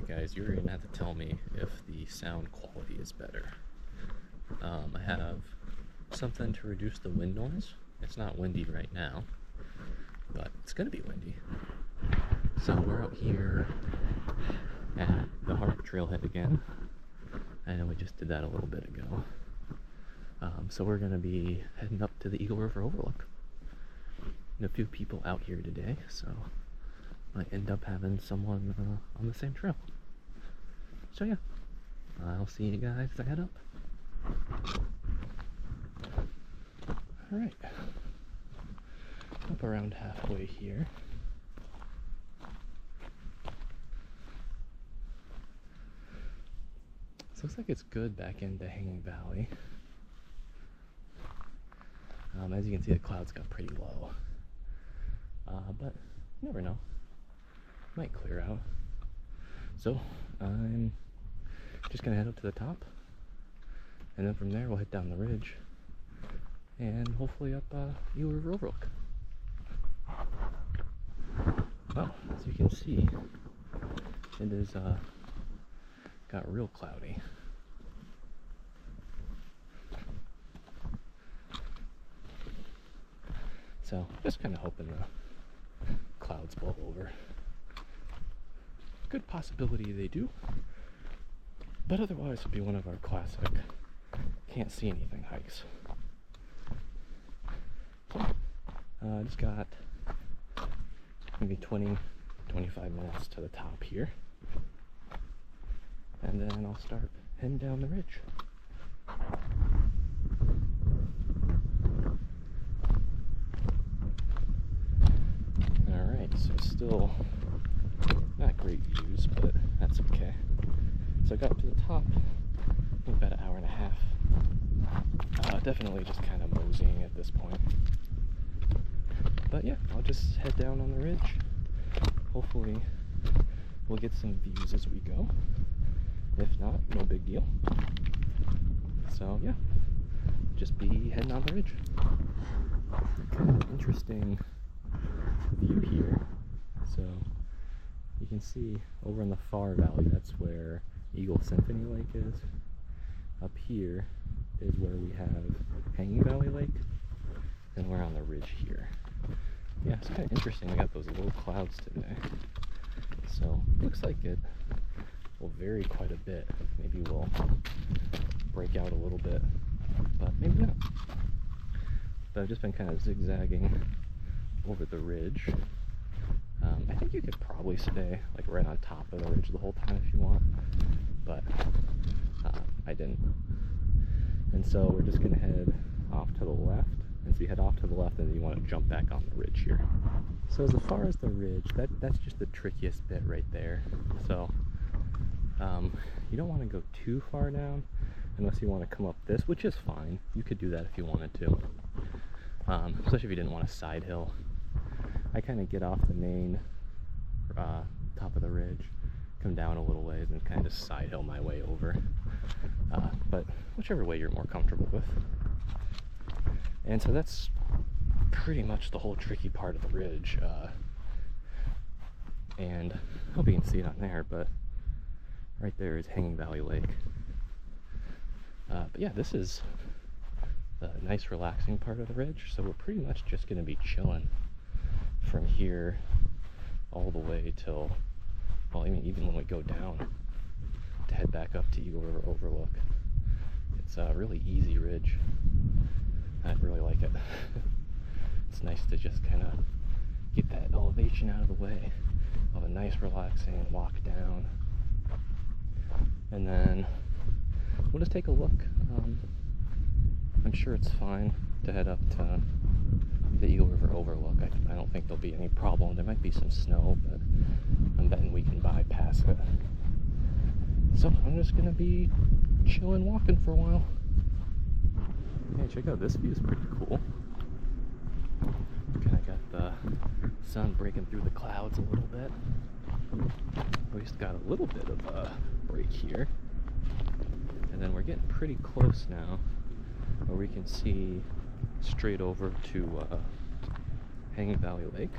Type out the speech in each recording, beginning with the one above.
guys, you're gonna have to tell me if the sound quality is better. I have something to reduce the wind noise. It's not windy right now, but it's gonna be windy. So we're out here at the Harp Trailhead again. I know we just did that a little bit ago. So we're gonna be heading up to the Eagle River Overlook. And a few people out here today, so might end up having someone on the same trail. So yeah, I'll see you guys as I head up. Alright, up around halfway here. This looks like it's good back into Hanging Valley. As you can see, the clouds got pretty low. But you never know. Might clear out. So I'm just gonna head up to the top, and then from there we'll head down the ridge and hopefully up Eagle River Overlook. Well, as you can see, it is got real cloudy. So just kind of hoping the clouds blow over. Good possibility they do, but otherwise it'll be one of our classic can't see anything hikes. So I just got maybe 20-25 minutes to the top here, and then I'll start heading down the ridge. Alright, so still not great views, but that's okay. So I got up to the top in about an hour and a half. Definitely just kind of moseying at this point. But yeah, I'll just head down on the ridge. Hopefully we'll get some views as we go. If not, no big deal. So yeah, just be heading on the ridge. Kind of interesting view here. So you can see over in the far valley, that's where Eagle Symphony Lake is. Up here is where we have Hanging Valley Lake, and we're on the ridge here. Yeah, it's kind of interesting. We got those little clouds today, so looks like it will vary quite a bit. Maybe we'll break out a little bit, but maybe not. But I've just been kind of zigzagging over the ridge. I think you could probably stay like right on top of the ridge the whole time if you want, but I didn't. And so we're just gonna head off to the left, and so you head off to the left and then you want to jump back on the ridge here. So as far as the ridge, that's just the trickiest bit right there. So you don't want to go too far down unless you want to come up this, which is fine. You could do that if you wanted to, especially if you didn't want a side hill. I kind of get off the main top of the ridge, come down a little ways, and kind of side hill my way over. But whichever way you're more comfortable with. And so that's pretty much the whole tricky part of the ridge. And I hope you can see it on there, but right there is Hanging Valley Lake. But yeah, this is the nice relaxing part of the ridge, so we're pretty much just going to be chilling from here all the way till, well, I mean, even when we go down to head back up to Eagle River Overlook. It's a really easy ridge. I really like it. It's nice to just kind of get that elevation out of the way, have a nice relaxing walk down, and then we'll just take a look. I'm sure it's fine to head up to the Eagle River Overlook. I don't think there'll be any problem. There might be some snow, but I'm betting we can bypass it. So I'm just gonna be chilling, walking for a while. Hey, check out this view, is pretty cool. Kind of got the sun breaking through the clouds a little bit. At least got a little bit of a break here. And then we're getting pretty close now, where we can see straight over to Hanging Valley Lake.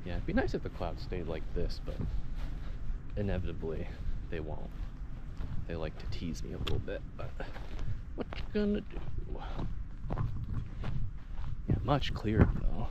Yeah, it'd be nice if the clouds stayed like this, but inevitably they won't. They like to tease me a little bit, but what you gonna do? Yeah, much clearer though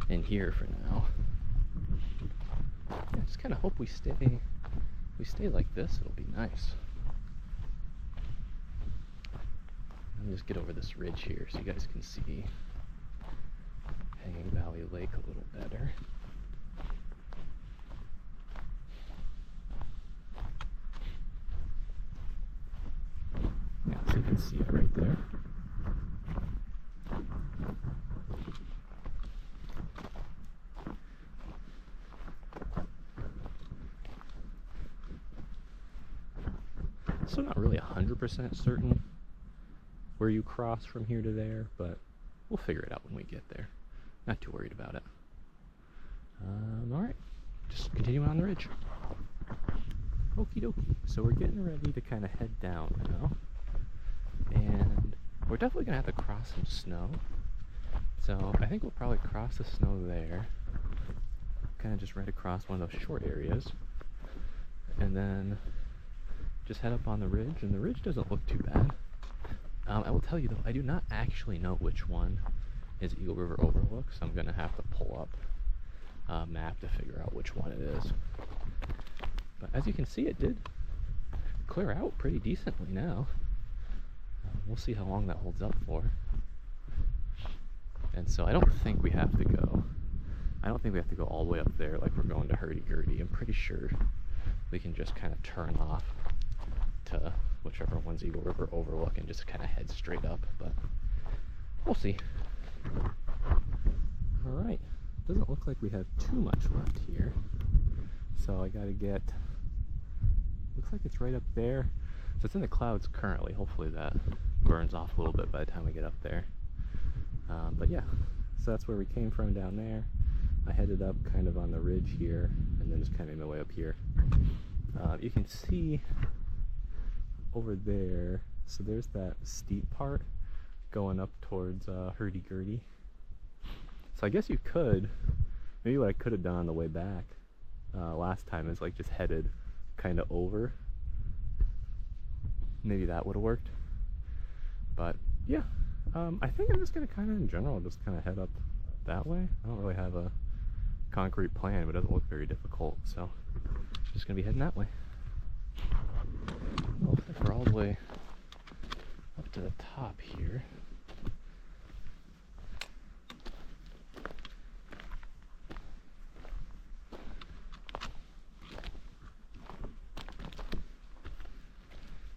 in here for now. Yeah, just kind of hope we stay like this. It'll be nice. Let me just get over this ridge here so you guys can see Hanging Valley Lake a little better. Yeah, so you can see it right there. So not really 100% certain where you cross from here to there, but we'll figure it out when we get there. Not too worried about it. Alright, just continuing on the ridge. Okie dokie. So we're getting ready to kind of head down now. And we're definitely going to have to cross some snow. So I think we'll probably cross the snow there. Kind of just right across one of those short areas. And then just head up on the ridge, and the ridge doesn't look too bad. I will tell you though, I do not actually know which one is Eagle River Overlook, so I'm going to have to pull up a map to figure out which one it is. But as you can see, it did clear out pretty decently now. We'll see how long that holds up for. And so I don't think we have to go all the way up there like we're going to Hurdy-Gurdy. I'm pretty sure we can just kind of turn off to whichever one's Eagle River Overlook and just kind of head straight up, but we'll see. Alright, doesn't look like we have too much left here, so I gotta get, looks like it's right up there, so it's in the clouds currently. Hopefully that burns off a little bit by the time we get up there. But yeah, so that's where we came from down there. I headed up kind of on the ridge here, and then just kind of made my way up here. You can see over there, so there's that steep part going up towards Hurdy-Gurdy. So I guess you could, maybe what I could have done on the way back last time is like just headed kind of over. Maybe that would have worked. But yeah, I think I'm just going to kind of in general just kind of head up that way. I don't really have a concrete plan, but it doesn't look very difficult, so just going to be heading that way. Well, looks like we're all the way up to the top here.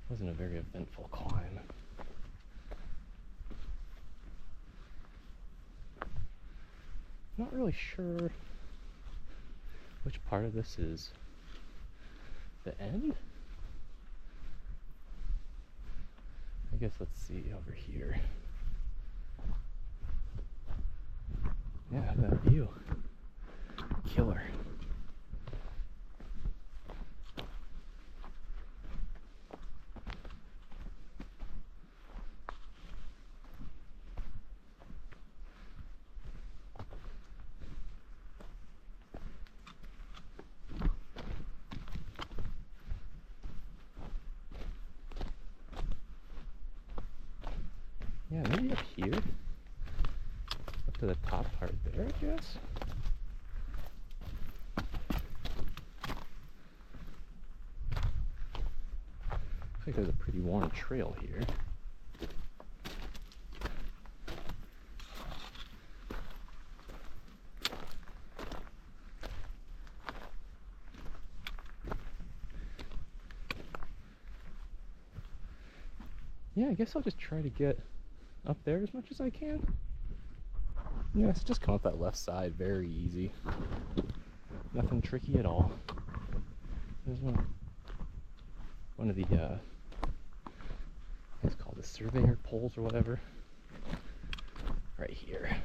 Wasn't a very eventful climb. Not really sure which part of this is the end. I guess let's see over here. Yeah, that view. Killer. Yeah, maybe up here, up to the top part there, I guess. Looks like there's a pretty worn trail here. Yeah, I guess I'll just try to get up there as much as I can. Yeah, it's just come up that left side, very easy. Nothing tricky at all. There's one of the what's it called, the surveyor poles or whatever, right here.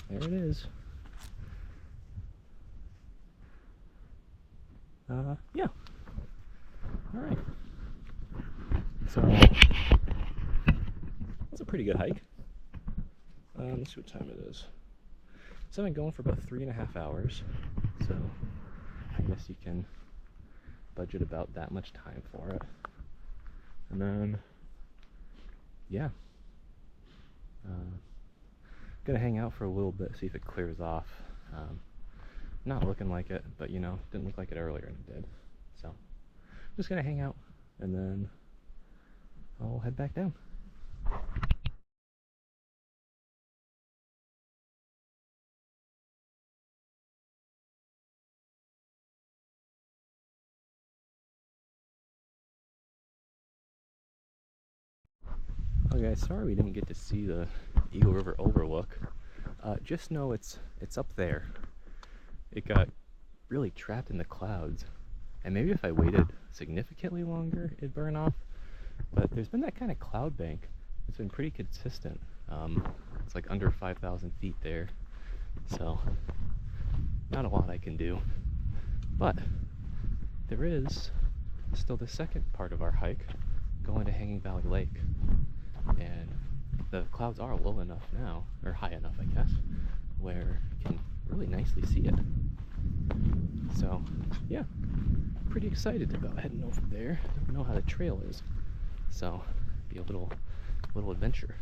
There it is. yeah. All right. So that's a pretty good hike. Let's see what time it is. So I've been going for about 3.5 hours. So I guess you can budget about that much time for it. And then, yeah. Gonna hang out for a little bit, see if it clears off. Not looking like it, but you know, didn't look like it earlier and it did. So I'm just gonna hang out and then I'll head back down. Oh guys, sorry we didn't get to see the Eagle River Overlook. Just know it's up there. It got really trapped in the clouds, and maybe if I waited significantly longer it'd burn off, but there's been that kind of cloud bank. It's been pretty consistent. It's like under 5,000 feet there, so not a lot I can do, but there is still the second part of our hike going to Hanging Valley Lake, and the clouds are low enough now, or high enough I guess, where you can really nicely see it. So yeah, pretty excited about heading over there. Don't know how the trail is, so be a little adventure.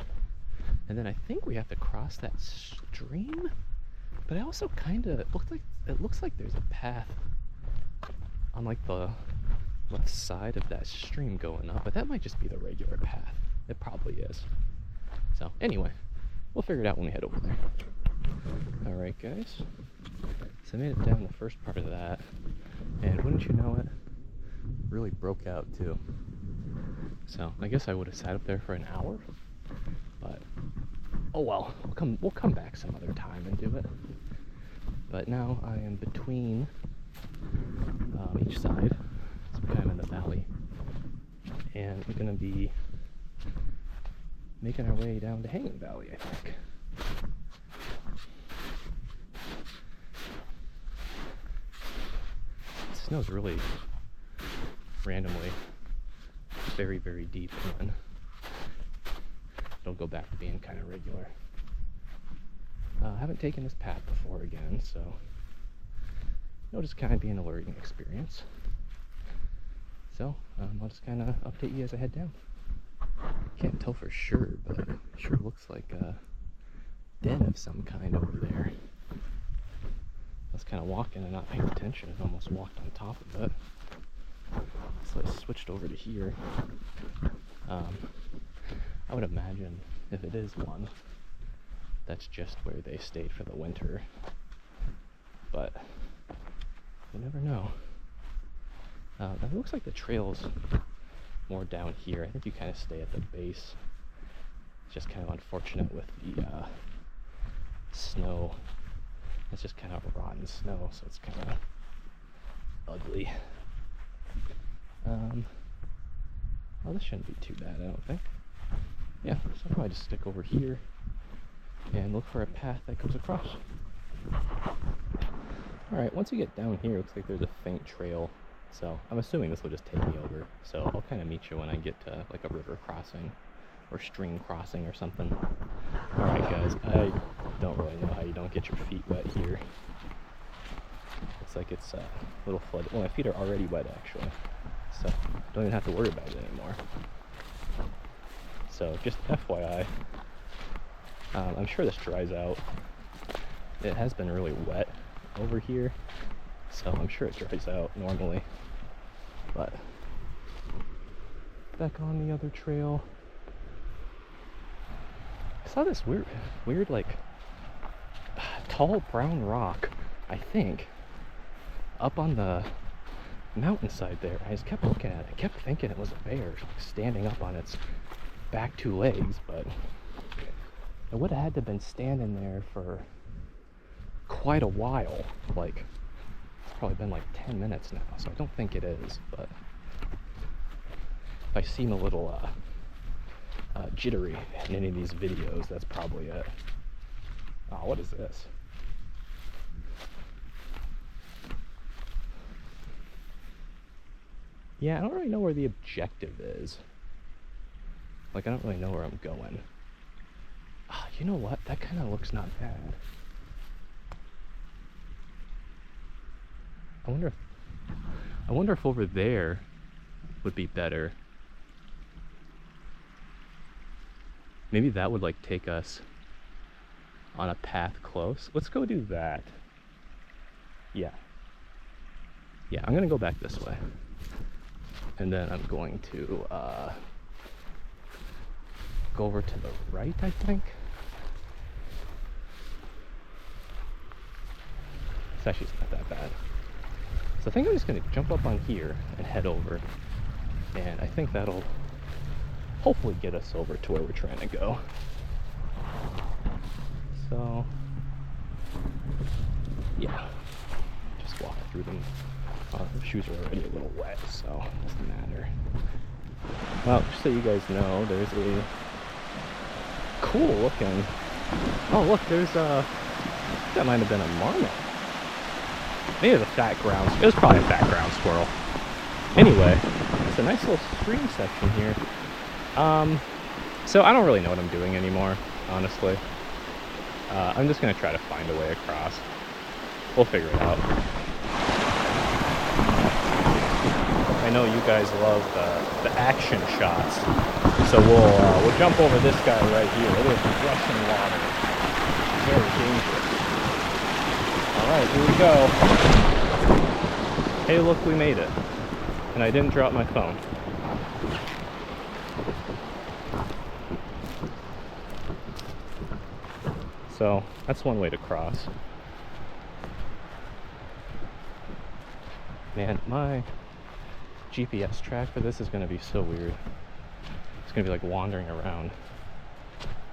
And then I think we have to cross that stream, but I also kind of looks like there's a path on like the left side of that stream going up, but that might just be the regular path. It probably is. So anyway, we'll figure it out when we head over there. All right guys, so I made it down the first part of that, and wouldn't you know it, really broke out too. So I guess I would have sat up there for an hour, but oh well, we'll come back some other time and do it. But now I am between each side, so I'm kind of in the valley, and we're gonna be making our way down to Hanging Valley, I think. It snows really randomly, very, very deep, and then it'll go back to being kind of regular. I haven't taken this path before again, so it'll just kind of be an alerting experience. So I'll just kind of update you as I head down. Can't tell for sure, but it sure looks like a den of some kind over there. I was kind of walking and not paying attention and almost walked on top of it. So I switched over to here. I would imagine if it is one, that's just where they stayed for the winter. But you never know. It looks like the trail's more down here. I think you kind of stay at the base. It's just kind of unfortunate with the snow. It's just kind of rotten snow, so it's kind of ugly. Well, this shouldn't be too bad, I don't think. Yeah, so I'll probably just stick over here and look for a path that goes across. Alright, once you get down here, it looks like there's a faint trail. So I'm assuming this will just take me over. So I'll kind of meet you when I get to like a river crossing or stream crossing or something. Alright guys, I don't really know how you don't get your feet wet here. Looks like it's a little flooded. Well, my feet are already wet actually, so don't even have to worry about it anymore. So just FYI, I'm sure this dries out. It has been really wet over here, so I'm sure it dries out normally. But back on the other trail, I saw this weird like tall brown rock, I think, up on the mountainside there. I just kept looking at it. I kept thinking it was a bear standing up on its back two legs, but it would have had to have been standing there for quite a while. Like, it's probably been like 10 minutes now, so I don't think it is, but if I seem a little jittery in any of these videos, that's probably it. Oh, what is this? Yeah, I don't really know where the objective is. Like, I don't really know where I'm going. Ah, you know what? That kind of looks not bad. I wonder if over there would be better. Maybe that would like take us on a path close. Let's go do that. Yeah. Yeah, I'm gonna go back this way. And then I'm going to go over to the right, I think. It's actually not that bad. So I think I'm just gonna jump up on here and head over. And I think that'll hopefully get us over to where we're trying to go. So, yeah, just walk through them. The shoes are already a little wet, so it doesn't matter. Well, just so you guys know, there's a cool looking, oh look, there's a, that might have been a marmot. Maybe it was a fat ground, it was probably a fat ground squirrel. Anyway, it's a nice little stream section here. So I don't really know what I'm doing anymore, honestly. I'm just gonna try to find a way across. We'll figure it out. I know you guys love the action shots, so we'll jump over this guy right here. It is rushing water. Very dangerous. All right, here we go. Hey, look, we made it, and I didn't drop my phone. So that's one way to cross. Man, my GPS track for this is going to be so weird. It's going to be like wandering around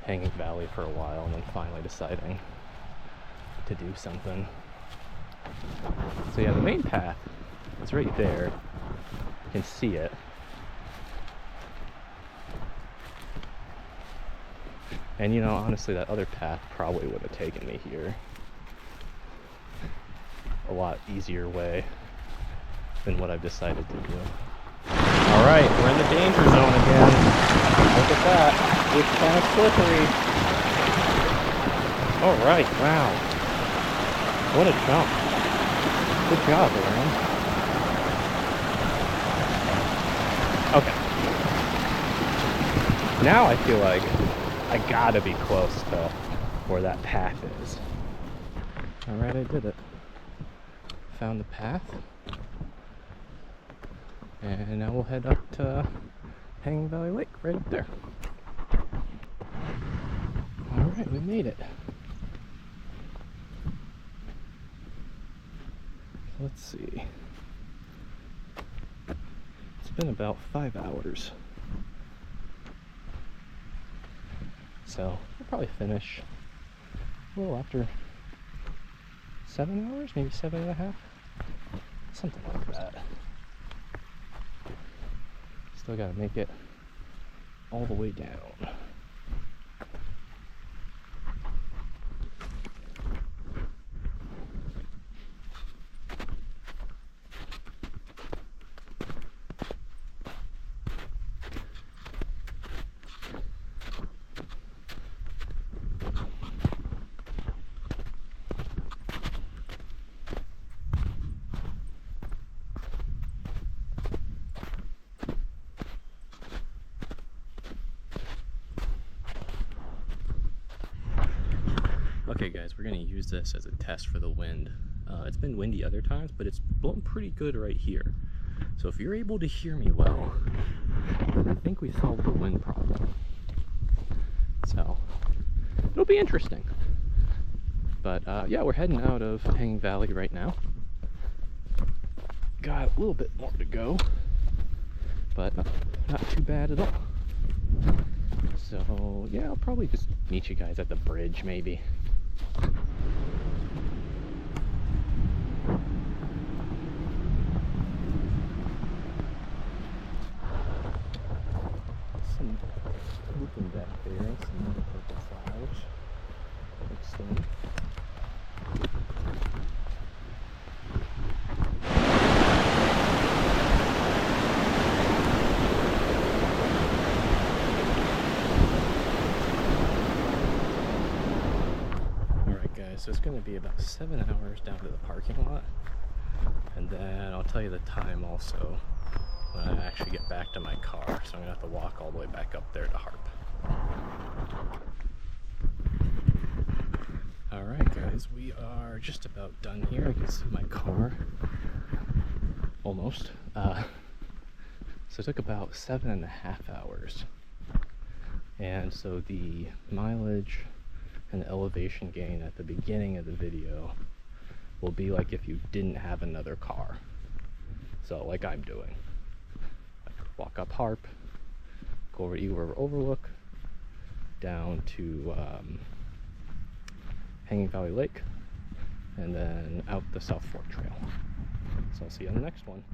Hanging Valley for a while and then finally deciding to do something. So yeah, the main path is right there. You can see it. And you know, honestly, that other path probably would have taken me here. A lot easier way than what I've decided to do. Alright, we're in the danger zone again. Look at that. It's kind of slippery. Alright, wow. What a jump. Good job, Aaron. Okay. Now I feel like I gotta be close to where that path is. Alright, I did it. Found the path. And now we'll head up to Hanging Valley Lake, right up there. Alright, we made it. Let's see. It's been about 5 hours. So we'll probably finish a little after 7 hours, maybe 7.5, something like that. Still gotta make it all the way down. Okay guys, we're going to use this as a test for the wind. It's been windy other times, but it's blown pretty good right here. So if you're able to hear me well, I think we solved the wind problem. So it'll be interesting. But yeah, we're heading out of Hanging Valley right now. Got a little bit more to go, but not too bad at all. So yeah, I'll probably just meet you guys at the bridge maybe. Some looping back there, some purple flowers. Looks stunning. so it's going to be about 7 hours down to the parking lot, and then I'll tell you the time also when I actually get back to my car, so I'm going to have to walk all the way back up there to Harp. Alright guys, we are just about done here. You can see my car, almost. So it took about 7.5 hours, and so the mileage and the elevation gain at the beginning of the video will be like if you didn't have another car. So like I'm doing. Walk up Harp, go over Eagle River Overlook, down to Hanging Valley Lake, and then out the South Fork Trail. So I'll see you on the next one.